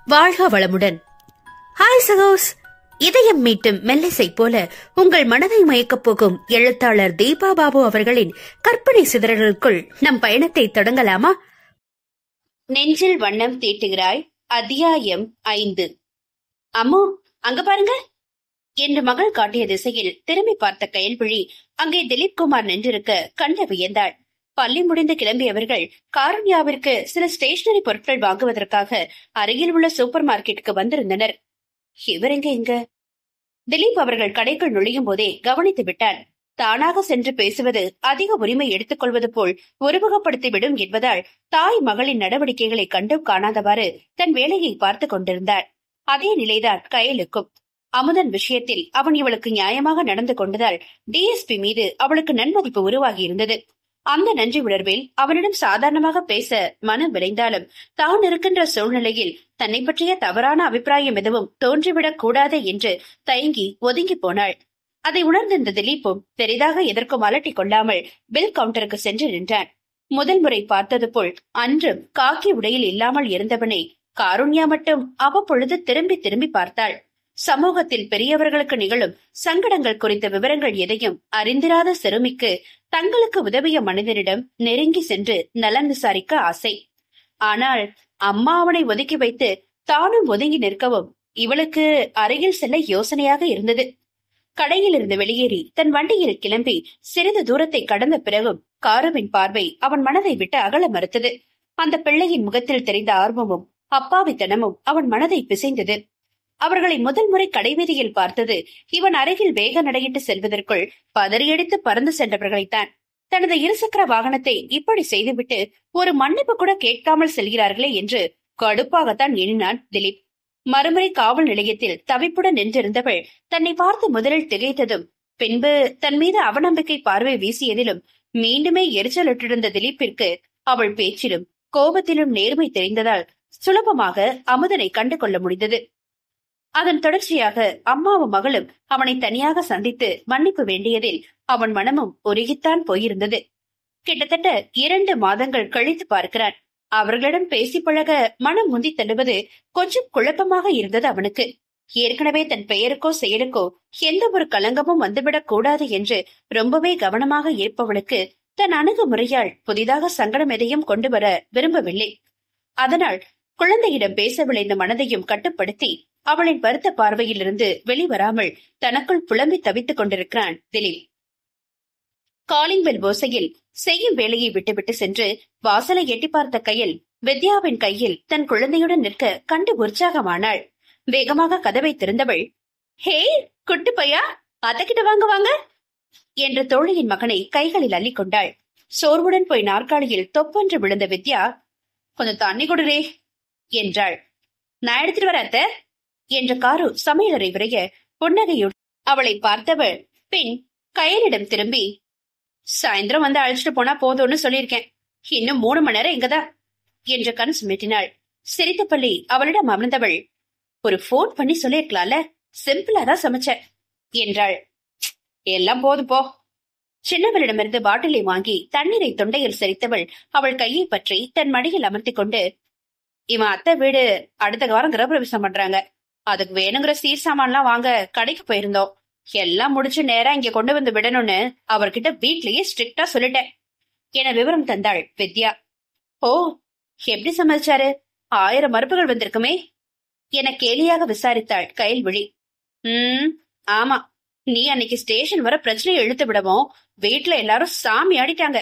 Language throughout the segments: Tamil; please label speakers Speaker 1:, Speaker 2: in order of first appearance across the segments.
Speaker 1: வாழ்க வளமுடன். ஹாய் சகோஸ். இதயம் மீட்டும் மெல்லிசை போல உங்கள் மனதை மயக்கப் போகும் எழுத்தாளர் தீபா பாபு அவர்களின் கற்பனை சிதறல்களுக்குள் நம் பயணத்தை தொடங்கலாமா? நெஞ்சில் வண்ணம் தீட்டுகிறாய். அத்தியாயம் 5. அம்மோ, அங்க பாருங்க என்று மகள் காட்டிய திசையில் திரும்பி பார்த்த கயல்விழி அங்கே திலீப் குமார் நின்றிருக்க கண்டு வியந்தாள். பள்ளி முடிந்து கிளம்பியவர்கள் காருண்யாவிற்கு சில ஸ்டேஷனரி பொருட்கள் வாங்குவதற்காக அருகில் உள்ள சூப்பர் மார்க்கெட்டுக்கு வந்திருந்தனர். இவரெங்க இங்க? திலீப் அவர்கள் கடைக்குள் நுழையும் போதே கவனித்து விட்டான். தானாக சென்று பேசுவது அதிக உரிமை எடுத்துக் கொள்வது போல் உருவகப்படுத்திவிடும் என்பதால் தாய் மகளின் நடவடிக்கைகளை கண்டும் காணாதவாறு தன் வேலையை பார்த்து கொண்டிருந்தாள். அதே நிலைதான் கயலுக்கும். அமுதன் விஷயத்தில் அவன் இவளுக்கு நியாயமாக நடந்து கொண்டதால் டிஎஸ்பி மீது அவளுக்கு நன்மதிப்பு உருவாகி இருந்தது. அந்த நன்றி உணர்வில் அவனிடம் சாதாரணமாக பேச மனம் விளைந்தாலும் தான் இருக்கின்ற சூழ்நிலையில் தன்னை பற்றிய தவறான அபிப்பிராயம் எதுவும் தோன்றிவிடக் கூடாது என்று தயங்கி ஒதுங்கி போனாள். அதை உணர்ந்திருந்த திலீப்பும் பெரிதாக எதற்கும் அலட்டிக் கொள்ளாமல் பில் கவுண்டருக்கு சென்று நின்றான். முதல் முறை பார்த்தது போல் அன்றும் காக்கி உடையில் இல்லாமல் இருந்தவனை காருண்யா மட்டும் அவ்வப்பொழுது திரும்பி திரும்பி பார்த்தாள். சமூகத்தில் பெரியவர்களுக்கு நிகழும் சங்கடங்கள் குறித்த விவரங்கள் எதையும் அறிந்திராத சிறுமிக்கு தங்களுக்கு உதவிய மனிதனிடம் நெருங்கி சென்று நலன் விசாரிக்க ஆசை. ஆனால் அம்மா அவனை ஒதுக்கி வைத்து தானும் ஒதுங்கி நிற்கவும் இவளுக்கு அருகில் செல்ல யோசனையாக இருந்தது. கடையில் இருந்து வெளியேறி தன் வண்டியில் கிளம்பி சிறிது தூரத்தை கடந்த பிறகும் காருவின் பார்வை அவன் மனதை விட்டு அகல மறுத்தது. அந்த பிள்ளையின் முகத்தில் தெரிந்த ஆர்வமும் அப்பாவித்தனமும் அவன் மனதை பிசைந்தது. அவர்களை முதல் முறை கடைவீதியில் பார்த்தது இவன் அருகில் வேக நடையிட்டு செல்வதற்குள் பதறியடித்து பறந்து சென்றவர்களைத்தான். தனது இருசக்கர வாகனத்தை இப்படி செய்துவிட்டு ஒரு மன்னிப்பு கூட கேட்காமல் செல்கிறார்களே என்று கடுப்பாகத்தான் எண்ணினான் திலீப். மறுமுறை காவல் நிலையத்தில் தவிப்புடன் நின்றிருந்தவள் தன்னை பார்த்து முதலில் திகைத்ததும் பின்பு தன் மீது அவநம்பிக்கை பார்வை வீசியதிலும் மீண்டுமே எரிச்சலுற்றிருந்த திலீப்பிற்கு அவள் பேச்சிலும் கோபத்திலும் நேர்மை தெரிந்ததால் சுலபமாக அமுதனை கண்டு கொள்ள முடிந்தது. அதன் தொடர்ச்சியாக அம்மாவும் மகளும் அவனை தனியாக சந்தித்து மன்னிப்பு வேண்டியதில் அவன் மனமும் உருகித்தான் போயிருந்தது. கிட்டத்தட்ட 2 மாதங்கள் கழித்து பார்க்கிறான். அவர்களிடம் பேசி பழக மனம் முந்தி தள்ளுவது கொஞ்சம் குழப்பமாக இருந்தது அவனுக்கு. ஏற்கனவே தன் பெயருக்கோ செயலுக்கோ எந்த ஒரு களங்கமும் வந்துவிடக் கூடாது என்று ரொம்பவே கவனமாக இருப்பவளுக்கு தன் அணுகுமுறையால் புதிதாக சங்கடம் எதையும் கொண்டு வர விரும்பவில்லை. அதனால் குழந்தையிடம் பேச விளைந்த மனதையும் கட்டுப்படுத்தி அவளின் வருத்த பார்வையிலிருந்து வெளிவராமல் தனக்குள் புலம்பி தவித்துக் கொண்டிருக்கிறான் திலீப். காலிங் பெல் ஓசையில் செய்யும் வேலையை விட்டுவிட்டு சென்று வாசலை எட்டி பார்த்த கையில் வித்யாவின் கையில் தன் குழந்தையுடன் நிற்க கண்டு உற்சாகமானாள். வேகமாக கதவை திறந்தவள், ஹே குட்டு பையா, அதக்கிட்ட வாங்க வாங்க என்ற தோழியின் மகனை கைகளில் அள்ளிக் கொண்டாள். சோர்வுடன் போய் நாற்காலியில் தொப்பென்று விழுந்த வித்யா, கொஞ்சம் தண்ணி கொடுரே என்றாள். நான் எடுத்துட்டு வர அத்த என்ற காரு சமையலறை விரைய புன்னகையுடன் அவளை பார்த்தவள் பின் கயலிடம் திரும்பி, சாயந்தரம் வந்து அழைச்சிட்டு போனா போதும்னு சொல்லியிருக்கேன், இன்னும் 3 மணி நேரம் இங்கதான் என்ற கண் சுமிட்டினாள். சிரித்த பள்ளி அவளிடம் அமர்ந்தவள், ஒரு போன் பண்ணி சொல்லிருக்கலாம்ல, சிம்பிளா தான் சமைச்ச என்றாள். எல்லாம் போதும் போ. சின்னவளிடமிருந்து பாட்டிலை வாங்கி தண்ணீரை தொண்டையில் செரித்தவள் அவள் கையை பற்றி தன் மடியில் அமர்த்தி கொண்டு, இவன் அத்தை வீடு அடுத்த வாரம் கிரகப்பிரவேசம் பண்றாங்க, அதுக்கு வேணுங்கிற சீர் சாமான்லாம் வாங்க கடைக்கு போயிருந்தோம், எல்லாம் முடிச்சு நேரா இங்க கொண்டு வந்து விடணும்னு அவர்கிட்ட வீட்லயே ஸ்ட்ரிக்டா சொல்லிட்டேன் என விவரம் தந்தாள் வித்யா. ஓ, எப்படி சமைச்சாரு? 1000 மறுப்புகள் வந்திருக்குமே என கேலியாக விசாரித்தாள் கயல்விழி. ஆமா, நீ அன்னைக்கு ஸ்டேஷன் வர பிரச்சனையை இழுத்து விடவும் வீட்டுல எல்லாரும் சாமி ஆடிட்டாங்க.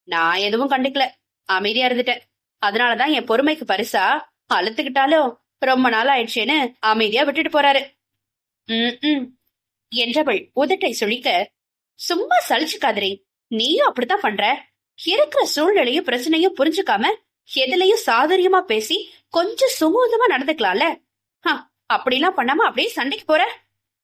Speaker 1: நான் எதுவும் கண்டுக்கல, அமைதியா இருந்துட்டேன். அதனாலதான் என் பொறுமைக்கு பரிசா அழுத்துக்கிட்டாலும் ரொம்ப நாள் ஆயிடுச்சேன்னு அமைதியா விட்டுட்டு போறாரு என்றவள் உதட்டை சுழிக்க, சும்மா சலிச்சுக்காதரே, நீயும் அப்படித்தான் பண்ற. இருக்கிற சூழ்நிலையும் பிரச்சனையும் புரிஞ்சுக்காம எதுலயும் சாதுரியமா பேசி கொஞ்சம் சுமூகமா நடந்துக்கலாம்ல. அப்படிலாம் பண்ணாம அப்படியே சண்டைக்கு போற.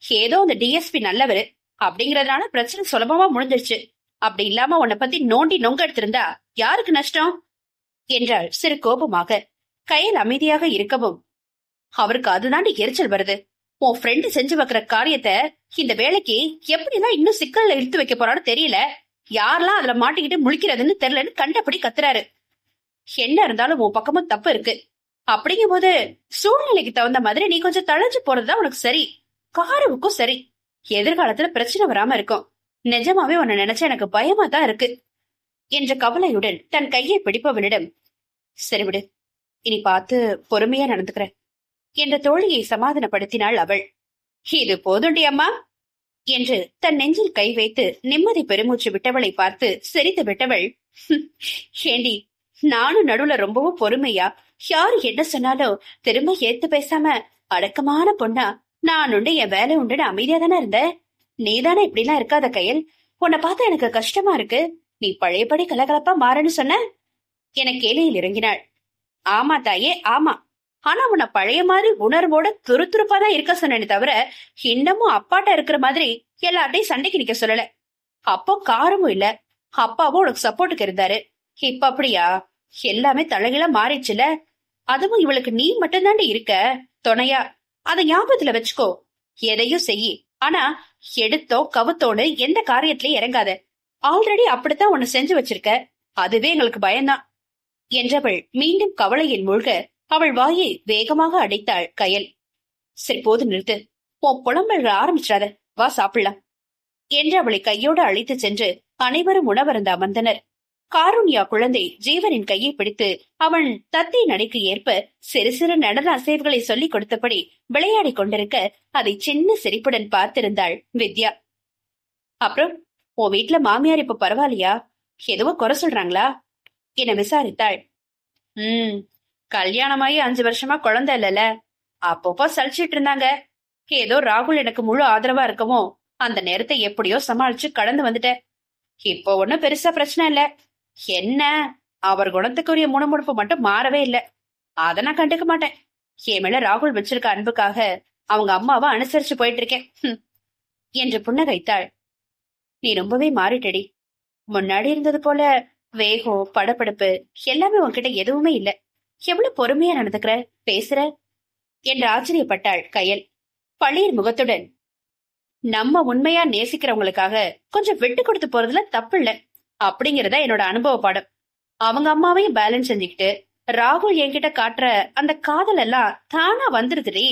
Speaker 1: ஏதோ அந்த டிஎஸ்பி நல்லவரு அப்படிங்கறதுனால பிரச்சனை சுலபமா முடிஞ்சிருச்சு. அப்படி இல்லாம உன்னை பத்தி நோண்டி நொங்க எடுத்திருந்தா யாருக்கு நஷ்டம் என்றாள் சிறு கோபமாக. கையில் அமைதியாக இருக்கவும், அவருக்கு அதுதாண்டி எரிச்சல் வருது. உன் ஃப்ரெண்டு செஞ்சு வைக்கிற காரியத்தை இந்த வேலைக்கு எப்படிதான் இன்னும் சிக்கல்ல இழுத்து வைக்க போறான்னு தெரியல. யாரெல்லாம் அதுல மாட்டிக்கிட்டு முழிக்கிறதுன்னு தெரியலன்னு கண்டபடி கத்துறாரு. என்ன இருந்தாலும் உன் பக்கமும் தப்பு இருக்கு. அப்படிங்கும் போது சூழ்நிலைக்கு தகுந்த மாதிரி நீ கொஞ்சம் தழைஞ்சு போறதுதான் உனக்கு சரி. காருவுக்கும் சரி. எதிர்காலத்துல பிரச்சனை வராம இருக்கும். நிஜமாவே உன்னை நினைச்சா எனக்கு பயமா தான் இருக்கு என்ற கவலையுடன் தன் கையை பிடிப்பவனிடம், சரி விடு, இனி பார்த்து பொறுமையா நடந்துக்கிற என்ற தோழியை சமாதானப்படுத்தினாள் அவள். இது போதுண்டி அம்மா என்று தன் நெஞ்சில் கை வைத்து நிம்மதி பெருமூச்சு விட்டவளை பார்த்து சிரித்து விட்டவள், ஏண்டி நானும் நடுவுல ரொம்பவும் பொறுமையா யாரு என்ன சொன்னாலும் திரும்ப ஏத்து பேசாம அடக்கமான பொண்ணா நான் உண்டு என் வேலை உண்டுன்னு அமைதியா தானே இருந்த. நீதானே இப்படி எல்லாம் இருக்காத கையல். உன்னை பார்த்தா எனக்கு கஷ்டமா இருக்கு. நீ பழையபடி கலகலப்பா மாறன்னு சொன்ன என கேலியில் இறங்கினாள். ஆமா தாயே, ஆமா. ஆனா உன்னை பழைய மாதிரி உணர்வோட துருதுருப்பாதான் இருக்க சொன்னேன்னு தவிர இன்னமும் அப்பாட்ட இருக்கிற மாதிரி எல்லார்ட்டையும் சண்டைக்கு நிக்க சொல்லல. அப்போ காரமும் இல்ல, அப்பாவும் உனக்கு சப்போர்ட்டுக்கு இருந்தாரு. இப்ப அப்படியா? எல்லாமே தலைகீழா மாறிடுச்சுல. அதுவும் இவளுக்கு நீ மட்டும்தாண்டி இருக்க துணையா. அதை ஞாபகத்துல வச்சுக்கோ. எதையும் செய்யி, ஆனா எடுத்தோ கவுத்தோடு எந்த காரியத்திலயும் இறங்காத. ஆல்ரெடி அப்படித்தான் உன்னை செஞ்சு வச்சிருக்க. அதுவே எங்களுக்கு பயம்தான் என்றவள் மீண்டும் கவலையில் மூழ்க அவள் வாயை வேகமாக அடைத்தாள் கயல். சரி போது நிறுத்து, உன் புலம்பல் ஆரம்பிச்சாத, வா சாப்பிடலாம் என்று அவளை கையோடு அழைத்து சென்று அனைவரும் உணவருந்த அமர்ந்தனர். காருண்யா குழந்தை ஜீவனின் கையை பிடித்து அவன் தத்தை நடைக்கு ஏற்ப சிறு சிறு நடன அசைவுகளை சொல்லிக் கொடுத்தபடி விளையாடி கொண்டிருக்க அதை சின்ன சிரிப்புடன் பார்த்திருந்தாள் வித்யா. அப்புறம் உன் வீட்டுல மாமியார் இப்ப பரவாயில்லையா? எதுவோ குறை சொல்றாங்களா என விசாரித்தாள். கல்யாணமாயி 5 வருஷமா குழந்தை இல்லல, அப்பப்போ சலிச்சிட்டு இருந்தாங்க. ஏதோ ராகுல் எனக்கு முழு ஆதரவா இருக்கமோ அந்த நேரத்தை எப்படியோ சமாளிச்சு கடந்து வந்துட்டேன். இப்போ ஒன்னும் பெருசா பிரச்சனை இல்ல. என்ன, அவர் குணத்துக்குரிய முணுமுணுப்பு மட்டும் மாறவே இல்ல. அத நான் கண்டுக்க மாட்டேன். என் மேல ராகுல் வச்சிருக்க அன்புக்காக அவங்க அம்மாவை அனுசரிச்சு போயிட்டு இருக்கேன் என்று புன்னகைத்தாள். நீ ரொம்பவே மாறிட்டடி. முன்னாடி இருந்தது போல வேகம் படப்படப்பு எல்லாமே உன்கிட்ட எதுவுமே இல்ல. எவ்வளவு பொறுமையா நடந்துக்கிற, பேசுற என்று ஆச்சரியப்பட்டாள் கயல் பள்ளீர் முகத்துடன். நம்ம உண்மையா நேசிக்கிறவங்களுக்காக கொஞ்சம் விட்டு கொடுத்து போறதுல தப்பு இல்ல அப்படிங்கறத என்னோட அனுபவ பாடம். அவங்க அம்மாவையும் பேலன்ஸ் செஞ்சுக்கிட்டு ராகுல் என்கிட்ட காட்டுற அந்த காதல் எல்லாம் தானா வந்துருதுடி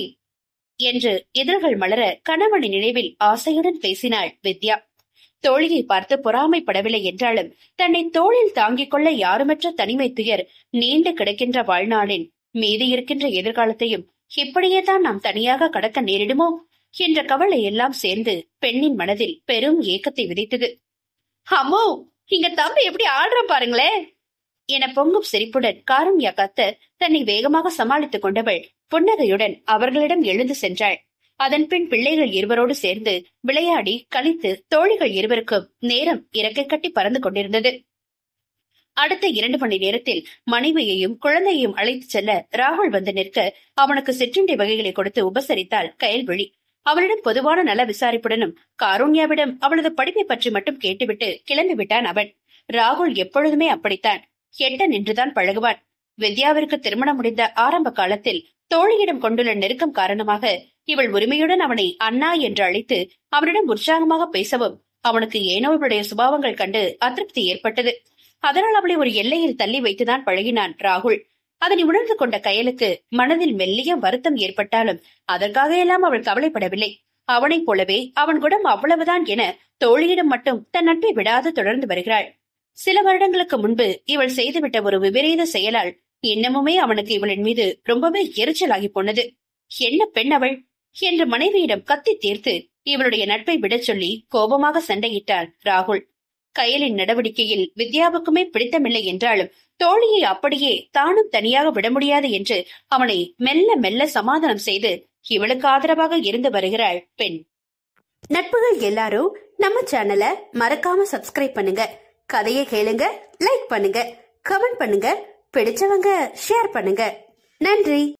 Speaker 1: என்று இதழ்கள் மலர கணவனி நினைவில் ஆசையுடன் பேசினாள் வித்யா. தோழியை பார்த்து பொறாமைப்படவில்லை என்றாலும் தன்னை தோளில் தாங்கிக் கொள்ள யாருமற்ற தனிமை துயர் நீண்டு கிடக்கின்ற வாழ்நாளின் மீதி இருக்கின்ற எதிர்காலத்தையும் இப்படியே தான் நாம் தனியாக கடக்க நேரிடுமோ என்ற கவலை எல்லாம் சேர்ந்து பெண்ணின் மனதில் பெரும் ஏக்கத்தை விதைத்தது. அம்மோ, இங்க தம்பி எப்படி ஆடுற பாருங்களே என பொங்கும் சிரிப்புடன் காருண்யா கத்த தன்னை வேகமாக சமாளித்துக் கொண்டவள் புன்னகையுடன் அவர்களிடம் எழுந்து சென்றாள். அதன் பின் பிள்ளைகள் இருவரோடு சேர்ந்து விளையாடி கழித்து தோழிகள் இருவருக்கும் நேரம் இறக்கை கட்டி பறந்து கொண்டிருந்தது. அடுத்த 2 மணி நேரத்தில் மனைவியையும் குழந்தையையும் அழைத்து செல்ல ராகுல் வந்து நிற்க அவனுக்கு சிற்றுண்டி வகைகளை கொடுத்து உபசரித்தாள் கயல்விழி. அவளிடம் பொதுவான நல விசாரிப்புடனும் காருண்யாவிடம் அவளது படிப்பை பற்றி மட்டும் கேட்டுவிட்டு கிளம்பி விட்டான் அவன். ராகுல் எப்பொழுதுமே அப்படித்தான், எட்ட நின்றுதான் பழகுவான். வித்யாவிற்கு திருமணம் முடிந்த ஆரம்ப காலத்தில் தோழியிடம் கொண்டுள்ள நெருக்கம் காரணமாக இவள் உரிமையுடன் அவனை அண்ணா என்று அழைத்து அவனிடம் உற்சாகமாக பேசவும் அவனுக்கு ஏனோ இவளுடைய சுபாவங்கள் கண்டு அதிருப்தி ஏற்பட்டது. அதனால் அவளை ஒரு எல்லையில் தள்ளி வைத்துதான் பழகினான் ராகுல். அதனை உணர்ந்து கொண்ட கயலுக்கு மனதில் மெல்லிய வருத்தம் ஏற்பட்டாலும் அதற்காக எல்லாம் அவள் கவலைப்படவில்லை. அவனைப் போலவே அவன் குணம் அவ்வளவுதான் என தோழியிடம் மட்டும் தன் நட்பை விடாது தொடர்ந்து வருகிறாள். சில வருடங்களுக்கு முன்பு இவள் செய்துவிட்ட ஒரு விபரீத செயலால் இன்னமுமே அவனுக்கு இவளின் மீது ரொம்பவே எரிச்சலாகி போனது. என்ன பெண் அவள் என்று மனைவியிடம் கத்தி தீர்த்து இவளுடைய நட்பை விடச் சொல்லி கோபமாக சண்டையிட்டான் ராகுல். கயலின் நடவடிக்கையில் வித்யாவுக்குமே பிடித்தமில்லை என்றாலும் தோழியை அப்படியே தானும் தனியாக விட முடியாது என்று அவனை மெல்ல மெல்ல சமாதானம் செய்து இவளுக்கு ஆதரவாக இருந்து வருகிறாள் பெண். நட்புகள் எல்லாரும் நம்ம சேனலை மறக்காம சப்ஸ்கிரைப் பண்ணுங்க. கதையை கேளுங்க, லைக் பண்ணுங்க, கமெண்ட் பண்ணுங்க, பிடிச்சவங்க ஷேர் பண்ணுங்க. நன்றி.